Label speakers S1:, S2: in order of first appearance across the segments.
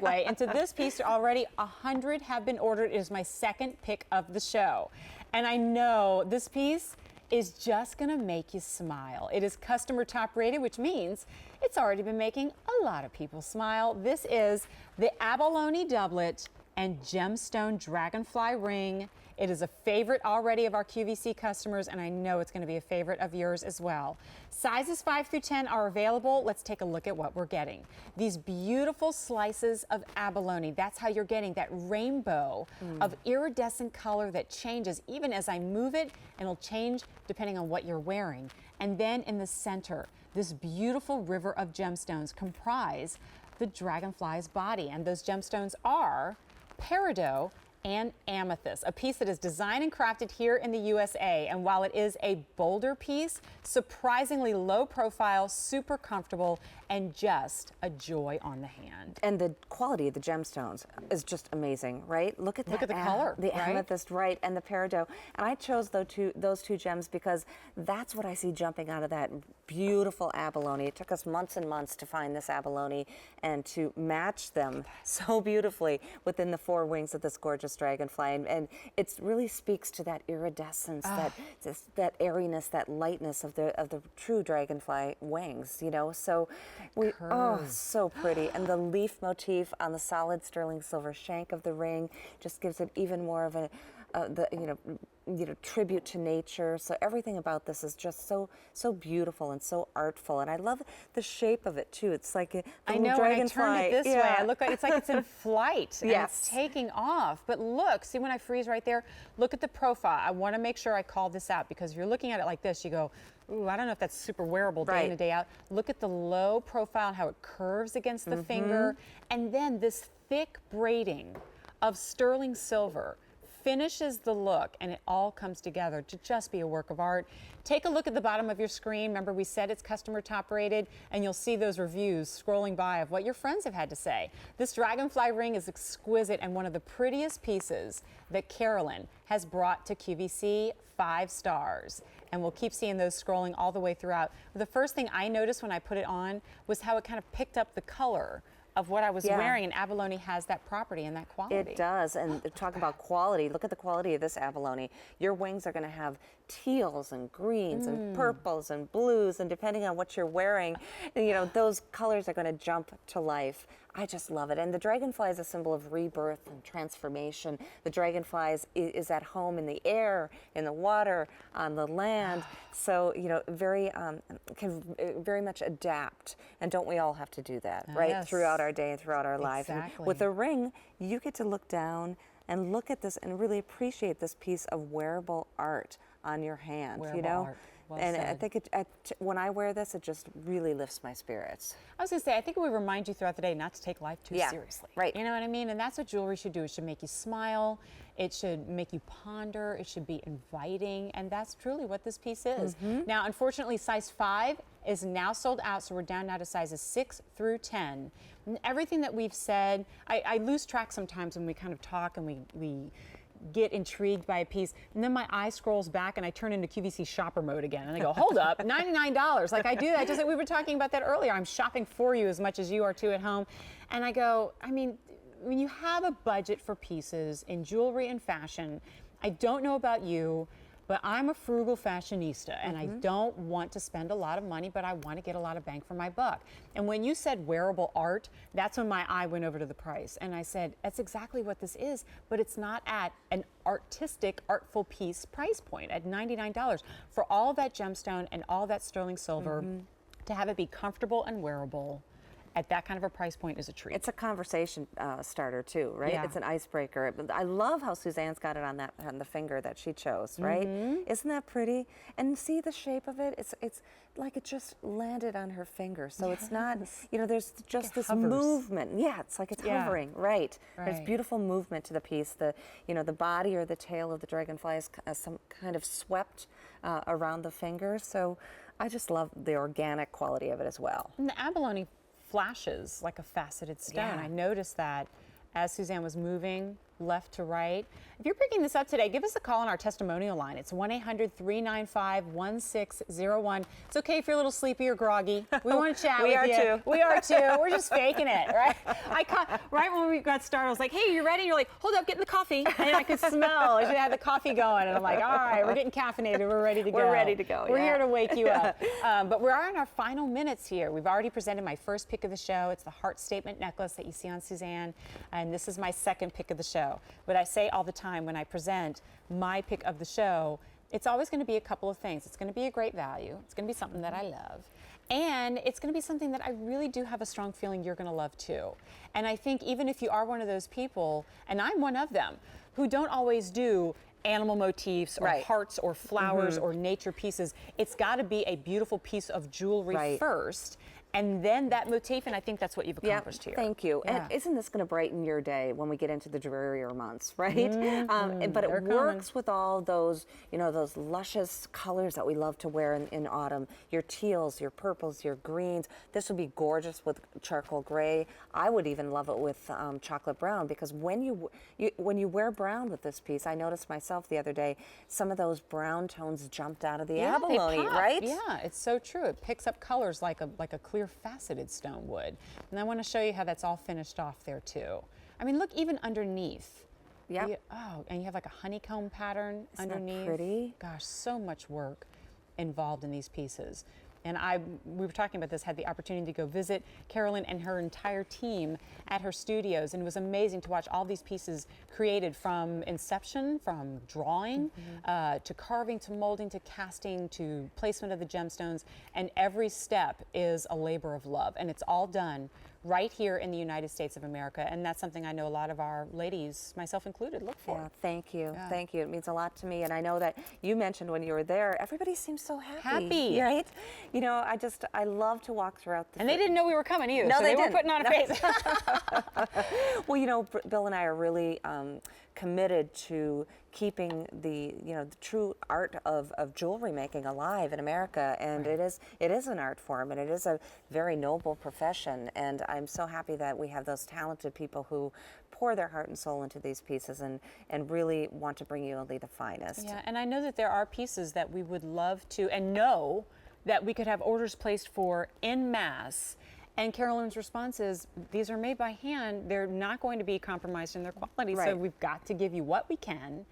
S1: segue into this piece. Already 100 have been ordered. It is my second pick of the show. And I know this piece is just gonna make you smile. It is customer top rated, which means it's already been making a lot of people smile. This is the Abalone Doublet and Gemstone Dragonfly ring. It is a favorite already of our QVC customers, and I know it's going to be a favorite of yours as well. Sizes 5 through 10 are available. Let's take a look at what we're getting. These beautiful slices of abalone. That's how you're getting that rainbow of iridescent color that changes even as I move it, and it'll change depending on what you're wearing. And then in the center, this beautiful river of gemstones comprise the dragonfly's body, and those gemstones are peridot and amethyst, a piece that is designed and crafted here in the USA. And while it is a bolder piece, surprisingly low profile, super comfortable, and just a joy on the hand.
S2: And the quality of the gemstones is just amazing, right? Look at that.
S1: Look at the color,
S2: the
S1: right?
S2: amethyst, right, and the peridot. And I chose those two gems because that's what I see jumping out of that beautiful abalone. It took us months and months to find this abalone and to match them so beautifully within the four wings of this gorgeous dragonfly, and it really speaks to that iridescence, that airiness, that lightness of the true dragonfly wings. You know, so so pretty, and the leaf motif on the solid sterling silver shank of the ring just gives it even more of a tribute to nature. So everything about this is just so beautiful and so artful, and I love the shape of it too. It's like
S1: I know when I turn it this way, I look like it's in flight and it's taking off. But look, see when I freeze right there, look at the profile. I want to make sure I call this out because if you're looking at it like this, you go, ooh, I don't know if that's super wearable day in and day out. Look at the low profile and how it curves against the finger, and then this thick braiding of sterling silver finishes the look, and it all comes together to just be a work of art. Take a look at the bottom of your screen. Remember, we said it's customer top rated, and you'll see those reviews scrolling by of what your friends have had to say. This dragonfly ring is exquisite and one of the prettiest pieces that Carolyn has brought to QVC. 5 stars. And we'll keep seeing those scrolling all the way throughout. The first thing I noticed when I put it on was how it kind of picked up the color of what I was wearing, and abalone has that property and that quality.
S2: It does, and talk about quality. Look at the quality of this abalone. Your wings are going to have teals and greens and purples and blues, and depending on what you're wearing, you know, those colors are going to jump to life. I just love it. And the dragonfly is a symbol of rebirth and transformation. The dragonfly is at home in the air, in the water, on the land. So, you know, can very much adapt. And don't we all have to do that, right?
S1: Yes.
S2: Throughout our day and throughout our life.
S1: Exactly.
S2: And with a ring, you get to look down and look at this and really appreciate this piece of wearable art on your hand,
S1: Wearable
S2: you know?
S1: art. Well
S2: and
S1: said.
S2: I think when I wear this, it just really lifts my spirits.
S1: I was going to say, I think it would remind you throughout the day not to take life too seriously.
S2: Right.
S1: You know what I mean? And that's what jewelry should do. It should make you smile. It should make you ponder. It should be inviting. And that's truly what this piece is. Now, unfortunately, size 5 is now sold out, so we're down now to sizes 6 through 10. And everything that we've said, I lose track sometimes when we kind of talk and we get intrigued by a piece, and then my eye scrolls back and I turn into QVC shopper mode again, and I go, hold up, $99. Like I do that, just like we were talking about that earlier. I'm shopping for you as much as you are too at home. And I go, I mean, when you have a budget for pieces in jewelry and fashion, I don't know about you, but I'm a frugal fashionista, and I don't want to spend a lot of money, but I want to get a lot of bang for my buck. And when you said wearable art, that's when my eye went over to the price. And I said, that's exactly what this is, but it's not at an artistic, artful piece price point at $99. For all that gemstone and all that sterling silver, to have it be comfortable and wearable at that kind of a price point is a treat.
S2: It's a conversation starter too, right?
S1: Yeah.
S2: It's an icebreaker. I love how Suzanne's got it on the finger that she chose, right? Isn't that pretty? And see the shape of it? It's like it just landed on her finger. So it's not, you know, there's just this movement. Yeah, it's like it's hovering, right? There's beautiful movement to the piece. The body or the tail of the dragonfly is some kind of swept around the finger. So I just love the organic quality of it as well.
S1: And the abalone flashes like a faceted stone.
S2: Yeah.
S1: I noticed that as Suzanne was moving left to right. If you're picking this up today, give us a call on our testimonial line. It's 1-800-395-1601. It's okay if you're a little sleepy or groggy. We want to chat with you.
S2: We are too.
S1: We are too. We're just faking it, right? Right when we got started, I was like, hey, you ready? And you're like, hold up, get in the coffee. And I could smell as you had the coffee going. And I'm like, all right, we're getting caffeinated. We're ready to go.
S2: We're ready to go.
S1: We're here to wake you up. But we're in our final minutes here. We've already presented my first pick of the show. It's the heart statement necklace that you see on Suzanne. And this is my second pick of the show. But I say all the time when I present my pick of the show, it's always going to be a couple of things. It's going to be a great value. It's going to be something that I love. And it's going to be something that I really do have a strong feeling you're going to love too. And I think even if you are one of those people, and I'm one of them, who don't always do animal motifs or hearts or flowers or nature pieces, it's got to be a beautiful piece of jewelry first. And then that motif, and I think that's what you've accomplished here.
S2: Thank you. And isn't this going to brighten your day when we get into the drearier months, right? But it works with all those, those luscious colors that we love to wear in autumn. Your teals, your purples, your greens. This would be gorgeous with charcoal gray. I would even love it with chocolate brown, because when you wear brown with this piece, I noticed myself the other day, some of those brown tones jumped out of the abalone, right?
S1: Yeah, it's so true. It picks up colors like a clear faceted stone would. And I want to show you how that's all finished off there too. I mean, look, even underneath.
S2: Yeah.
S1: And you have like a honeycomb pattern underneath.
S2: That pretty?
S1: Gosh, so much work involved in these pieces. And we were talking about this, had the opportunity to go visit Carolyn and her entire team at her studios, and it was amazing to watch all these pieces created from inception, from drawing, to carving, to molding, to casting, to placement of the gemstones, and every step is a labor of love, and it's all done right here in the United States of America, and that's something I know a lot of our ladies, myself included, look for.
S2: Yeah, thank you. Yeah. Thank you. It means a lot to me, and I know that you mentioned when you were there, everybody seems so happy. Right? I love to walk throughout the...
S1: And they didn't know we were coming either,
S2: no,
S1: so they weren't putting on a face.
S2: Well, Bill and I are really committed to keeping the true art of jewelry making alive in America, and it is an art form, and it is a very noble profession, and I'm so happy that we have those talented people who pour their heart and soul into these pieces and really want to bring you only the finest.
S1: Yeah, and I know that there are pieces that we would love to, and know that we could have orders placed for en masse. And Carolyn's response is, these are made by hand. They're not going to be compromised in their quality. So we've got to give you what we can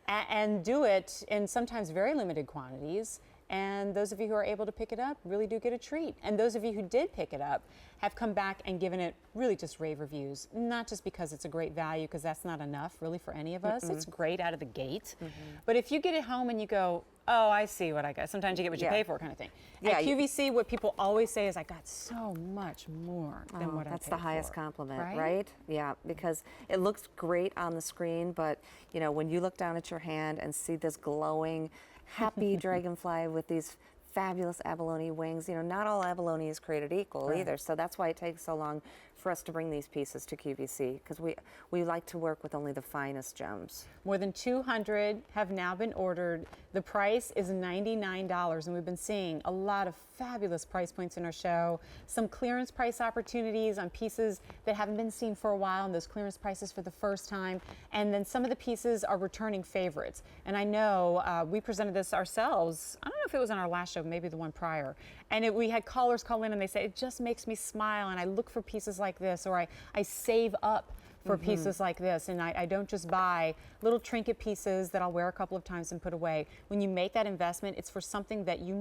S1: and do it in sometimes very limited quantities. And those of you who are able to pick it up really do get a treat. And those of you who did pick it up have come back and given it really just rave reviews. Not just because it's a great value, because that's not enough really for any of us. It's great out of the gate. But if you get it home and you go, oh, I see what I got. Sometimes you get what you pay for, kind of thing. At QVC, what people always say is, I got so much more than what I paid for.
S2: That's the highest compliment, right? Yeah, because it looks great on the screen, but when you look down at your hand and see this glowing, happy dragonfly with these fabulous abalone wings, not all abalone is created equal either, so that's why it takes so long for us to bring these pieces to QVC, because we like to work with only the finest gems.
S1: More than 200 have now been ordered. The price is $99, and we've been seeing a lot of fabulous price points in our show. Some clearance price opportunities on pieces that haven't been seen for a while, and those clearance prices for the first time. And then some of the pieces are returning favorites. And I know we presented this ourselves. I don't know if it was on our last show, maybe the one prior. And we had callers call in and they say, it just makes me smile, and I look for pieces like this, or I save up for pieces like this, and I don't just buy little trinket pieces that I'll wear a couple of times and put away. When you make that investment, it's for something that you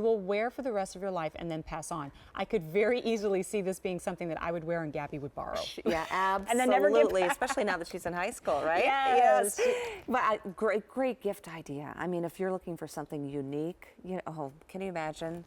S1: will wear for the rest of your life and then pass on. I could very easily see this being something that I would wear and Gabby would borrow.
S2: Yeah, absolutely.
S1: And then never give back.
S2: Especially now that she's in high school, right?
S1: Yes.
S2: But great gift idea. I mean, if you're looking for something unique, can you imagine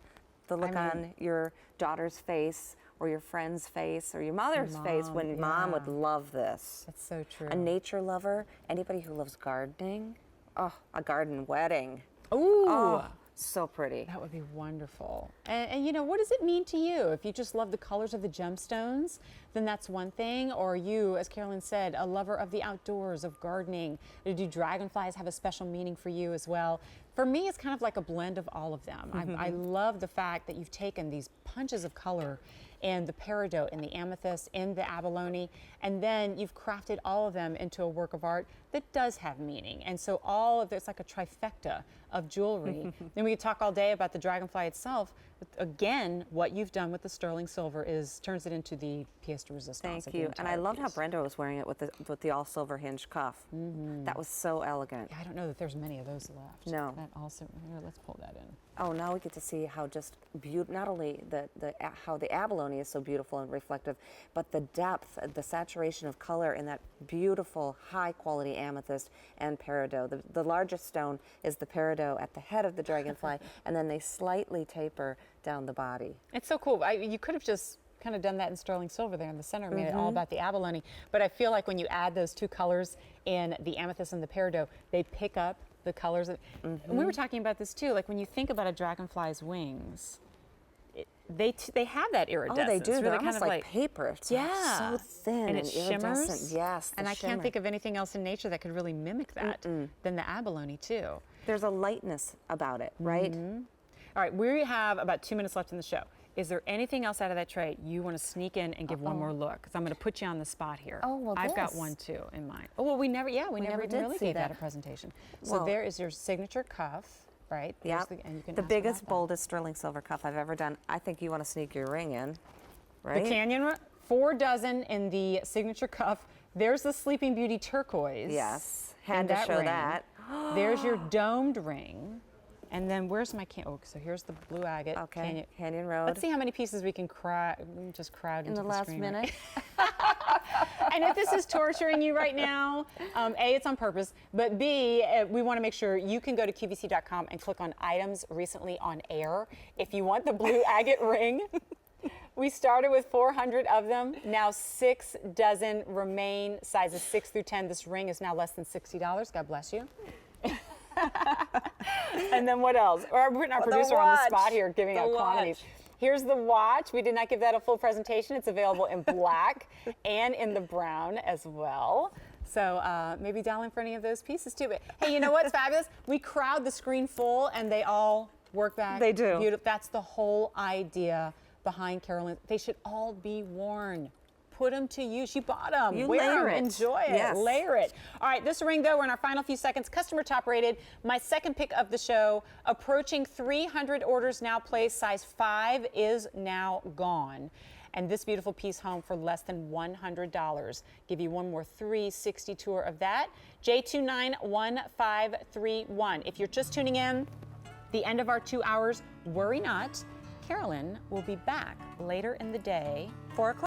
S2: the look on your daughter's face, or your friend's face, or your mother's face when mom would love this.
S1: That's so true.
S2: A nature lover, anybody who loves gardening, a garden wedding.
S1: Ooh.
S2: Oh, so pretty.
S1: That would be wonderful. And what does it mean to you? If you just love the colors of the gemstones, then that's one thing. Or you, as Carolyn said, a lover of the outdoors, of gardening. Do dragonflies have a special meaning for you as well? For me, it's kind of like a blend of all of them. I love the fact that you've taken these punches of color in the peridot, in the amethyst, in the abalone, and then you've crafted all of them into a work of art that does have meaning. And so all of it's like a trifecta of jewelry. Then we could talk all day about the dragonfly itself. But again, what you've done with the sterling silver turns it into the pièce de résistance.
S2: Thank you. And I loved how Brenda was wearing it with the all silver hinge cuff. That was so elegant.
S1: Yeah, I don't know that there's many of those left.
S2: No.
S1: That also, here, let's pull that in.
S2: Oh, now we get to see how just not only how the abalone is so beautiful and reflective, but the depth, the saturation of color in that beautiful, high-quality amethyst and peridot. The largest stone is the peridot at the head of the dragonfly, and then they slightly taper down the body.
S1: It's so cool. You could have just kind of done that in sterling silver there in the center, made it all about the abalone. But I feel like when you add those two colors in the amethyst and the peridot, they pick up the colors. And we were talking about this too. Like when you think about a dragonfly's wings, they have that iridescence.
S2: Oh, they do.
S1: Where
S2: They're
S1: kind
S2: almost
S1: of
S2: like paper. It's
S1: yeah,
S2: so thin
S1: and it
S2: iridescent.
S1: shimmers.
S2: Yes,
S1: and I can't think of anything else in nature that could really mimic that than the abalone too.
S2: There's a lightness about it, right?
S1: All right, we have about 2 minutes left in the show. Is there anything else out of that tray you want to sneak in and give one more look? Because I'm going to put you on the spot here.
S2: Oh, well,
S1: I've got
S2: this.
S1: one too in mind. Oh, well, we never even
S2: did
S1: really
S2: see
S1: gave that
S2: that.
S1: a presentation. So
S2: Well-
S1: there is your signature cuff, right?
S2: Yeah.
S1: There's and you can
S2: The
S1: ask
S2: biggest,
S1: about
S2: boldest sterling silver cuff I've ever done. I think you want to sneak your ring in,
S1: that.
S2: right?
S1: The Canyon, 4 dozen in the signature cuff. There's the Sleeping Beauty turquoise.
S2: Yes,
S1: in
S2: had to show
S1: ring.
S2: that.
S1: There's your domed ring. And then where's my oh, so here's the blue agate.
S2: Okay, Canyon Road.
S1: Let's see how many pieces we can just crowd
S2: in
S1: into
S2: the last
S1: screen right
S2: minute.
S1: And if this is torturing you right now, A, it's on purpose, but B, we want to make sure you can go to QVC.com and click on items recently on air if you want the blue agate ring. We started with 400 of them. Now 6 dozen remain, sizes 6 through 10. This ring is now less than $60. God bless you. And then what else? Or we're putting our producer on the spot here, giving out quantities. Here's the watch. We did not give that a full presentation. It's available in black and in the brown as well. So maybe dial in for any of those pieces too. But hey, you know what's fabulous? We crowd the screen full and they all work back.
S2: They do.
S1: Beautiful. That's the whole idea behind Carolyn. They should all be worn. Put them to use. You bought them.
S2: You
S1: Wear
S2: layer
S1: them.
S2: it.
S1: Enjoy it.
S2: Yes.
S1: Layer it. All right, this ring, though, we're in our final few seconds. Customer top rated. My second pick of the show. Approaching 300 orders now placed. Size 5 is now gone. And this beautiful piece home for less than $100. Give you one more 360 tour of that. J291531. If you're just tuning in, the end of our 2 hours, worry not. Carolyn will be back later in the day.
S2: 4 o'clock.